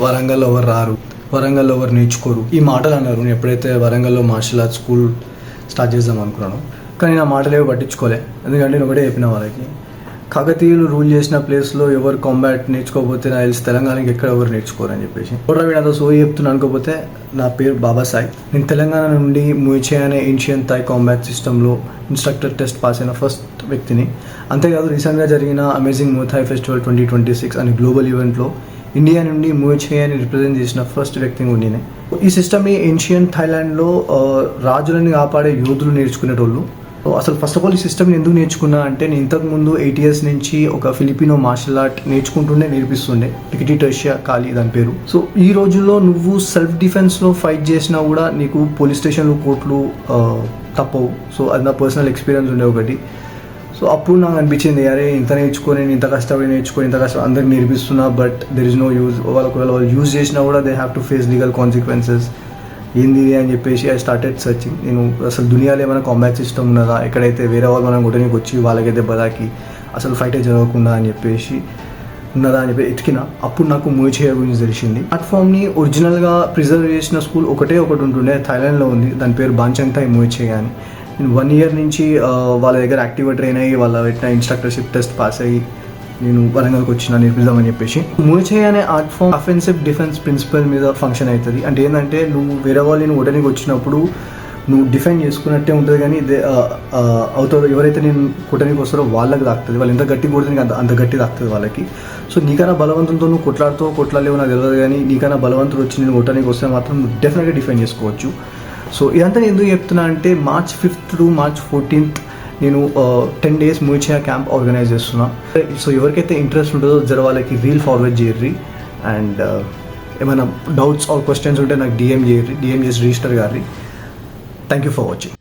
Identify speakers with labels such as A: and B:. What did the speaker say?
A: వరంగల్లో ఎవరు రారు, వరంగల్లో ఎవరు నేర్చుకోరు, ఈ మాటలు అన్నారు. నేను ఎప్పుడైతే వరంగల్లో మార్షల్ ఆర్ట్స్ స్కూల్ స్టార్ట్ చేద్దాం అనుకున్నాను, కానీ నా మాటలు ఏవో పట్టించుకోలే. ఎందుకంటే నేను ఒకటే చెప్పిన వాళ్ళకి, కాకతీయులు రూల్ చేసిన ప్లేస్లో ఎవరు కాంబాట్ నేర్చుకోకపోతే నా తెలిసి తెలంగాణకి ఎక్కడ ఎవరు నేర్చుకోరు అని చెప్పేసి కూడా నాతో సోయి చెప్తున్నా అనుకోకపోతే. నా పేరు బాబాసాయి. నేను తెలంగాణ నుండి ముయిచే అనే ఏన్షియన్ థాయ్ కాంబాట్ సిస్టంలో ఇన్స్ట్రక్టర్ టెస్ట్ పాస్ అయిన ఫస్ట్ వ్యక్తిని. అంతేకాదు రీసెంట్గా జరిగిన అమేజింగ్ ముథాయ్ ఫెస్టివల్ 2026 అనే గ్లోబల్ ఈవెంట్లో ఇండియా నుండి ముయిచే అని రిప్రజెంట్ చేసిన ఫస్ట్ వ్యక్తి నేనే. ఈ సిస్టమ్ని ఏన్షియన్ థాయిలాండ్లో రాజులని కాపాడే యోధులు నేర్చుకునేటోళ్ళు. అసలు ఫస్ట్ ఆఫ్ ఆల్ ఈ సిస్టమ్ని ఎందుకు నేర్చుకున్నా అంటే, నేను ఇంతకుముందు 8 years నుంచి ఒక ఫిలిపినో మార్షల్ ఆర్ట్ నేర్పిస్తుండే, టికిటీ టర్షియా కాలి దాని పేరు. సో ఈ రోజుల్లో నువ్వు సెల్ఫ్ డిఫెన్స్లో ఫైట్ చేసినా కూడా నీకు పోలీస్ స్టేషన్లు, కోర్టులు తప్పవు. సో అది నా పర్సనల్ ఎక్స్పీరియన్స్ ఉండే ఒకటి. సో అప్పుడు నాకు అనిపించింది, అరే ఇంత నేర్చుకొని, ఇంత కష్టపడి అందరికి నేర్పిస్తున్నా, but there is no use. వాళ్ళు యూజ్ చేసినా కూడా they have to face legal consequences. ఏంది అని చెప్పేసి ఐ స్టార్టెడ్ సర్చింగ్. నేను అసలు దునియాలో ఏమైనా కాంబాట్ సిస్టమ్ ఉన్నదా, ఎక్కడైతే వేరే వాళ్ళు మనం కొట్టడానికి వచ్చి వాళ్ళకైతే బదాకి అసలు ఫైటే జరగకుండా అని చెప్పేసి ఉన్నదా అని చెప్పి ఎతికిన. అప్పుడు నాకు ముయిచే గురించి తెలిసింది. ప్లాట్ఫామ్ని ఒరిజినల్గా ప్రిజర్వ్ చేసిన స్కూల్ ఒకటి ఉంటుండే, థాయిలాండ్లో ఉంది. దాని పేరు బాంచంగ్ థాయ్ ముయిచే అని. నేను 1 year నుంచి వాళ్ళ దగ్గర యాక్టివ్గా ట్రైన్ అయ్యి, వాళ్ళ పెట్టిన ఇన్స్ట్రక్టర్షిప్ టెస్ట్ పాస్ అయ్యి నేను వరంగల్కి వచ్చిన నేర్పిద్దామని చెప్పేసి. ముయిచే అనే art form offensive defence principle మీద ఫంక్షన్ అవుతుంది. అంటే ఏంటంటే, నువ్వు వేరే వాళ్ళని ఒడనికి వచ్చినప్పుడు నువ్వు డిఫెండ్ చేసుకున్నట్టే ఉంటుంది, కానీ అవుతారు ఎవరైతే నేను కొట్టడానికి వస్తారో వాళ్ళకి తాకుతుంది. వాళ్ళు ఎంత గట్టి కొడుతుంది అంత గట్టి తాకుతుంది వాళ్ళకి. సో నీకైనా బలవంతంతో నువ్వు కొట్లాడలేవు నాకు తెలియదు, కానీ నీకైనా బలవంతుడు వచ్చి నేను కొట్టడానికి వస్తే మాత్రం నువ్వు డెఫినెట్గా డిఫెండ్ చేసుకోవచ్చు. సో ఇదంతా నేను ఎందుకు చెప్తున్నా అంటే, March 5th to March 14th నేను 10 days ముయిచే క్యాంప్ ఆర్గనైజ్ చేస్తున్నా. సో ఎవరికైతే ఇంట్రెస్ట్ ఉంటుందో జర వాళ్ళకి రీల్ ఫార్వర్డ్ చేయర్రి. అండ్ ఏమైనా డౌట్స్ ఆర్ క్వశ్చన్స్ ఉంటే నాకు DM చేసి రిజిస్టర్ గారి. Thank you for watching.